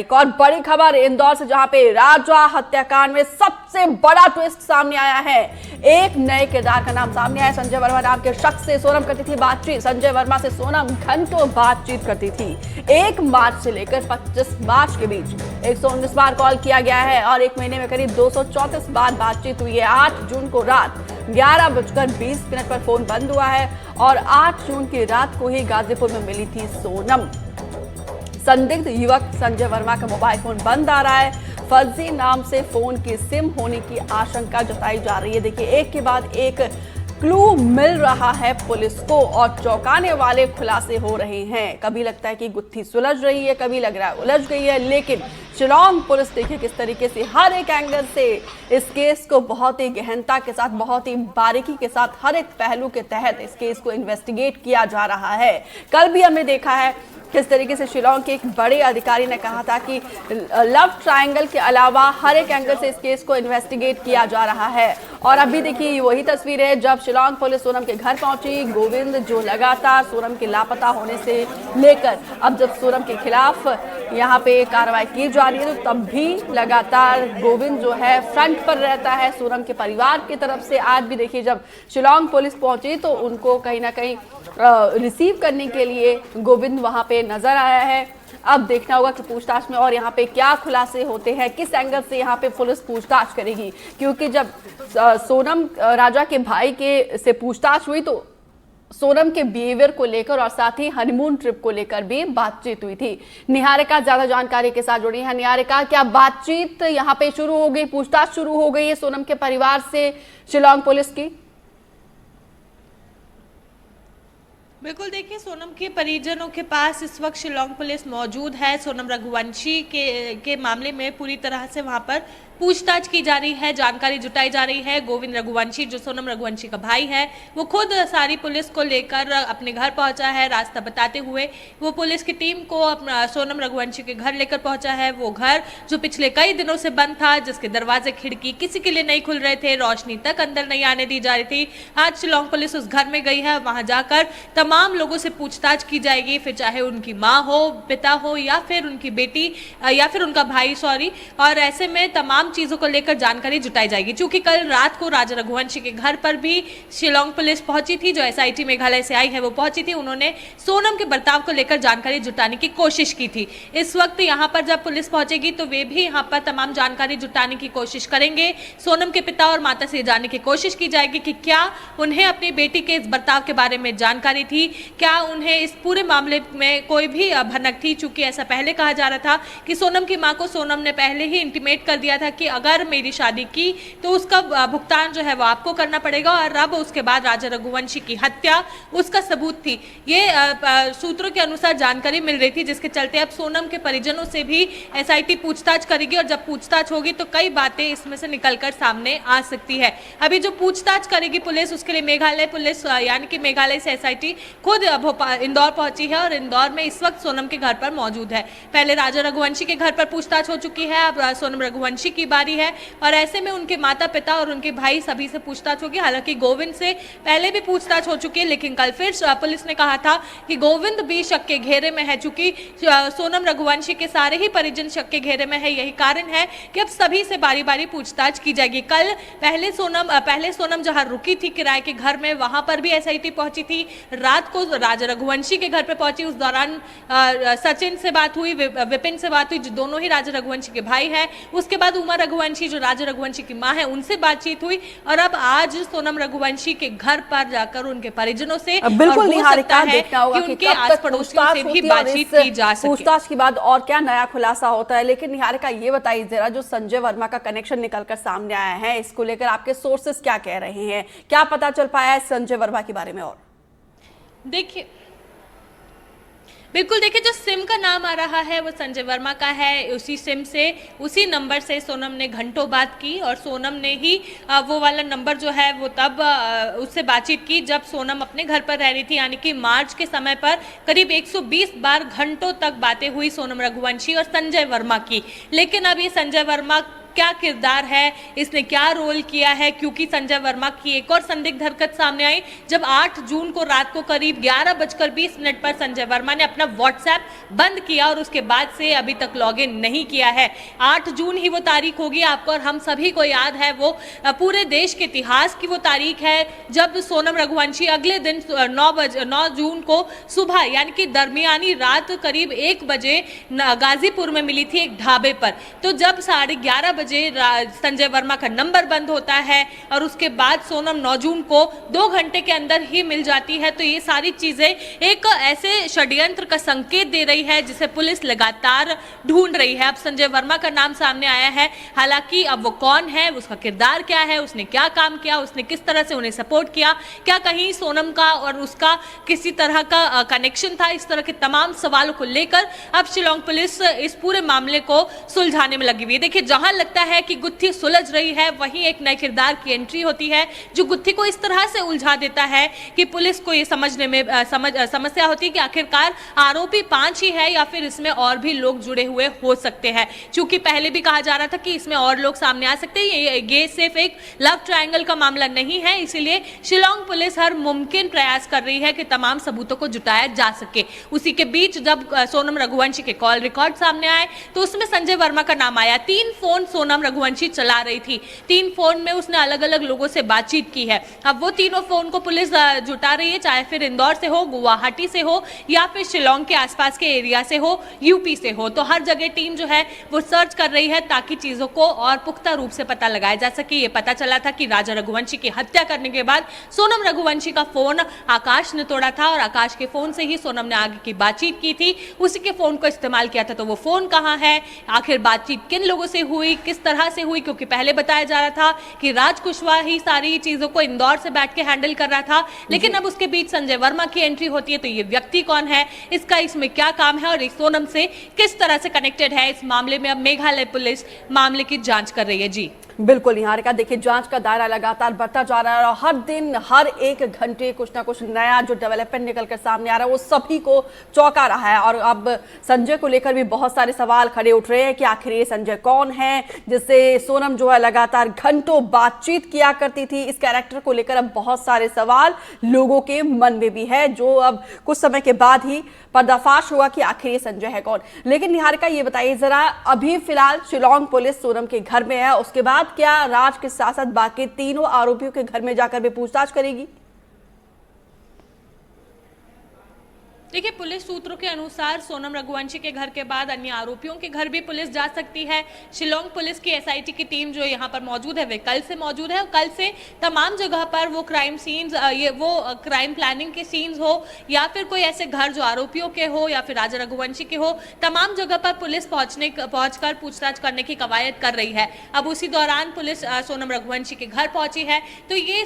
एक और बड़ी खबर इंदौर से, जहां पे राजा हत्याकांड में सबसे बड़ा ट्विस्ट सामने आया है। एक नए किरदार का नाम सामने आया। संजय वर्मा नाम के शख्स से सोनम करती थी बातचीत। संजय वर्मा से सोनम घंटों बातचीत करती थी। 1 मार्च से लेकर 25 मार्च के बीच 119 बार कॉल किया गया है और एक महीने में करीब 234 बार बातचीत हुई है। 8 जून को रात 11:20 पर फोन बंद हुआ है और 8 जून की रात को ही गाजीपुर में मिली थी सोनम। संदिग्ध युवक संजय वर्मा का मोबाइल फोन बंद आ रहा है। फर्जी नाम से फोन की सिम होने की आशंका जताई जा रही है। देखिए, एक के बाद एक क्लू मिल रहा है पुलिस को और चौंकाने वाले खुलासे हो रहे हैं। कभी लगता है कि गुत्थी सुलझ रही है, कभी लग रहा है उलझ गई है, लेकिन शिलांग पुलिस देखिए किस तरीके से हर एक एंगल से इस केस को बहुत ही गहनता के साथ, बहुत ही बारीकी के साथ, हर एक पहलू के तहत इस केस को इन्वेस्टिगेट किया जा रहा है। कल भी हमने देखा है किस तरीके से शिलांग के एक बड़े अधिकारी ने कहा था कि लव ट्रायंगल के अलावा हर एक एंगल से इस केस को इन्वेस्टिगेट किया जा रहा है। और अभी देखिए वही तस्वीर है जब शिलांग पुलिस सोनम के घर पहुंची। गोविंद जो लगातार सोनम के लापता होने से लेकर अब जब सोनम के खिलाफ यहाँ पे कार्रवाई की जा रही है, तो तब भी लगातार गोविंद जो है फ्रंट पर रहता है सोनम के परिवार की तरफ से। आज भी देखिए जब शिलांग पुलिस पहुंची तो उनको कहीं ना कहीं रिसीव करने के लिए गोविंद वहां पे नजर आया है। अब देखना होगा कि पूछताछ में और यहाँ पे क्या खुलासे होते हैं, किस एंगल से यहाँ पे पुलिस पूछताछ करेगी। क्योंकि जब सोनम राजा के भाई के से पूछताछ हुई तो सोनम के बिहेवियर को लेकर और साथ ही हनीमून ट्रिप को लेकर भी बातचीत हुई थी। निहारिका ज्यादा जानकारी के साथ जुड़ी है। निहारिका, क्या बातचीत यहाँ पे शुरू हो गई, पूछताछ शुरू हो गई है सोनम के परिवार से शिलांग पुलिस की? बिल्कुल, देखिए सोनम के परिजनों के पास इस वक्त शिलांग पुलिस मौजूद है। सोनम रघुवंशी के मामले में पूरी तरह से वहां पर पूछताछ की जा रही है, जानकारी जुटाई जा रही है। गोविंद रघुवंशी जो सोनम रघुवंशी का भाई है, वो खुद सारी पुलिस को लेकर अपने घर पहुंचा है। रास्ता बताते हुए वो पुलिस की टीम को सोनम रघुवंशी के घर लेकर पहुंचा है। वो घर जो पिछले कई दिनों से बंद था, जिसके दरवाजे खिड़की किसी के लिए नहीं खुल रहे थे, रोशनी तक अंदर नहीं आने दी जा रही थी, आज शिलांग पुलिस उस घर में गई है। वहां जाकर तमाम लोगों से पूछताछ की जाएगी, फिर चाहे उनकी माँ हो, पिता हो, या फिर उनकी बेटी या फिर उनका भाई, सॉरी। और ऐसे में तमाम चीजों को लेकर जानकारी जुटाई जाएगी। क्योंकि कल रात को राजा रघुवंशी के घर पर भी शिलांग पुलिस पहुंची थी, जो एसआईटी मेघालय से आई है वो पहुंची थी। उन्होंने सोनम के बर्ताव को लेकर जानकारी जुटाने की कोशिश की थी। इस वक्त यहां पर जब पुलिस पहुंचेगी तो वे भी यहां पर तमाम जानकारी जुटाने की कोशिश करेंगे। सोनम के पिता और माता से जानने की कोशिश की जाएगी कि क्या उन्हें अपनी बेटी के इस बर्ताव के बारे में जानकारी थी, क्या उन्हें इस पूरे मामले में कोई भी भनक थी। चूंकि ऐसा पहले कहा जा रहा था कि सोनम की मां को सोनम ने पहले ही इंटीमेट कर दिया था कि अगर मेरी शादी की तो उसका भुगतान जो है वो आपको करना पड़ेगा, और अब उसके बाद राजा रघुवंशी की हत्या उसका सबूत थी। ये सूत्रों के अनुसार जानकारी मिल रही थी, जिसके चलते अब सोनम के परिजनों से भी एसआईटी पूछताछ करेगी। और जब पूछताछ होगी तो कई बातें इसमें से निकलकर सामने आ सकती है। अभी जो पूछताछ करेगी पुलिस, उसके लिए मेघालय पुलिस यानी कि मेघालय से एसआईटी खुद इंदौर पहुंची है और इंदौर में इस वक्त सोनम के घर पर मौजूद है। पहले राजा रघुवंशी के घर पर पूछताछ हो चुकी है, अब सोनम रघुवंशी की बारी है। और ऐसे में उनके माता पिता और उनके भाई सभी से पूछताछ होगी। हालांकि गोविंद से पहले भी पूछताछ हो चुकी है, लेकिन कल फिर पुलिस ने कहा था कि गोविंद भी शक के घेरे में है। चूंकि सोनम रघुवंशी के सारे ही परिजन शक के घेरे में है, यही कारण है कि अब सभी से बारी बारी पूछताछ की जाएगी। कल पहले सोनम जहां रुकी थी किराए के घर में, वहां पर भी एसआईटी पहुंची थी। रात को राजा रघुवंशी के घर पे पहुंची, उस दौरान सचिन से बात हुई, विपिन से बात हुई, जो दोनों ही राजा रघुवंशी के भाई हैं। उसके बाद उमा रघुवंशी जो राजा रघुवंशी की मां है, उनसे बातचीत हुई। और अब आज सोनम रघुवंशी के घर पर जाकर उनके परिजनों से बिल्कुल निहारिका देखना होगा कि कब तक पड़ोसियों से भी बातचीत की जा सके। पूछताछ के बाद और क्या नया खुलासा होता है। लेकिन निहारिका ये बताइए जरा, जो संजय वर्मा का कनेक्शन निकलकर सामने आया है, इसको लेकर आपके सोर्सेस क्या कह रहे हैं, क्या पता चल पाया है संजय वर्मा के बारे में? और देखिए, बिल्कुल देखिए, जो सिम का नाम आ रहा है वो संजय वर्मा का है। उसी सिम से, उसी नंबर से सोनम ने घंटों बात की और सोनम ने ही वो वाला नंबर जो है वो तब उससे बातचीत की जब सोनम अपने घर पर रह रही थी। यानी कि मार्च के समय पर करीब 120 बार घंटों तक बातें हुई सोनम रघुवंशी और संजय वर्मा की। लेकिन अब ये संजय वर्मा क्या किरदार है, इसने क्या रोल किया है, क्योंकि संजय वर्मा की एक और संदिग्ध हरकत सामने आई जब 8 जून को रात को करीब 11:20 पर संजय वर्मा ने अपना व्हाट्सएप बंद किया और उसके बाद से अभी तक लॉगिन नहीं किया है। 8 जून ही वो तारीख होगी आपको और हम सभी को याद है, वो पूरे देश के इतिहास की वो तारीख है जब सोनम रघुवंशी अगले दिन 9 जून को सुबह यानी कि दरमियानी रात करीब 1 बजे गाजीपुर में मिली थी एक ढाबे पर। तो जब 11:30 बजे संजय वर्मा का नंबर बंद होता है और उसके बाद सोनम 9 जून को 2 घंटे के अंदर ही मिल जाती है, तो ये सारी चीजें एक ऐसे षड्यंत्र का संकेत दे रही है जिसे पुलिस लगातार ढूंढ रही है। अब संजय वर्मा का नाम सामने आया है, हालांकि अब वो कौन है, उसका किरदार क्या है, उसने क्या काम किया, उसने किस तरह से उन्हें सपोर्ट किया, क्या कहीं सोनम का और उसका किसी तरह का कनेक्शन था, इस तरह के तमाम सवालों को लेकर अब शिलांग पुलिस इस पूरे मामले को सुलझाने में लगी हुई है। देखिए, जहां लगता है कि गुत्थी सुलझ रही है वहीं एक नए किरदार की एंट्री होती है जो गुत्थी को इस तरह से उलझा देता है कि पुलिस को ये समझने में समस्या होती है कि आखिरकार आरोपी 5 ही है या फिर इसमें और भी लोग जुड़े हुए हो सकते हैं। क्योंकि पहले भी कहा जा रहा था कि इसमें और लोग सामने आ सकते हैं, ये सिर्फ एक लव ट्रायंगल का मामला नहीं है, इसीलिए शिलांग पुलिस हर मुमकिन प्रयास कर रही है कि तमाम सबूतों को जुटाया जा सके। उसी के बीच जब सोनम रघुवंशी के कॉल रिकॉर्ड सामने आए तो उसमें संजय वर्मा का नाम आया। 3 फोन सोनम रघुवंशी चला रही थी, 3 फोन में उसने अलग अलग लोगों से बातचीत की है। अब वो तीनों फोन को पुलिस जुटा रही है, चाहे फिर इंदौर से हो, गुवाहाटी से हो या फिर शिलांग के आसपास के एरिया से हो, यूपी से हो। तो हर जगह टीम जो है वो सर्च कर रही है ताकि चीजों को और पुख्ता रूप से पता लगाया जा सके। ये पता चला था कि राजा रघुवंशी की हत्या करने के बाद सोनम रघुवंशी का फोन आकाश ने तोड़ा था और आकाश के फोन से ही सोनम ने आगे की बातचीत की थी, उसी के फोन को इस्तेमाल किया था। तो वो फोन कहाँ है, आखिर बातचीत किन लोगों से हुई, किस तरह से हुई, क्योंकि पहले बताया जा रहा था कि राज कुशवाहा ही सारी चीजों को इंदौर से बैठ के हैंडल कर रहा था, लेकिन अब उसके बीच संजय वर्मा की एंट्री होती है। तो ये व्यक्ति कौन है, इसमें क्या काम है और सोनम से किस तरह से कनेक्टेड है, इस मामले में अब मेघालय पुलिस मामले की जांच कर रही है। जी बिल्कुल निहारिका, देखिए जांच का दायरा लगातार बढ़ता जा रहा है और हर दिन हर 1 घंटे कुछ ना कुछ नया जो डेवलपमेंट निकल कर सामने आ रहा है वो सभी को चौंका रहा है। और अब संजय को लेकर भी बहुत सारे सवाल खड़े उठ रहे हैं कि आखिर ये संजय कौन है जिससे सोनम जो है लगातार घंटों बातचीत किया करती थी। इस कैरेक्टर को लेकर अब बहुत सारे सवाल लोगों के मन में भी है, जो अब कुछ समय के बाद ही पर्दाफाश हुआ कि आखिर ये संजय है कौन। लेकिन निहारिका ये बताइए जरा, अभी फिलहाल शिलांग पुलिस सोनम के घर में है, उसके बाद क्या राज के साथ साथ बाकी तीनों आरोपियों के घर में जाकर भी पूछताछ करेगी? देखिए, पुलिस सूत्रों के अनुसार सोनम रघुवंशी के घर के बाद अन्य आरोपियों के घर भी पुलिस जा सकती है। शिलांग पुलिस की एसआईटी की टीम जो यहाँ पर मौजूद है वे कल से मौजूद है और कल से तमाम जगह पर वो क्राइम सीन्स, वो क्राइम प्लानिंग के सीन्स हो या फिर कोई ऐसे घर जो आरोपियों के हो या फिर राजा रघुवंशी के हो, तमाम जगह पर पुलिस पहुंचकर पूछताछ करने की कवायद कर रही है। अब उसी दौरान पुलिस सोनम रघुवंशी के घर पहुंची है। तो ये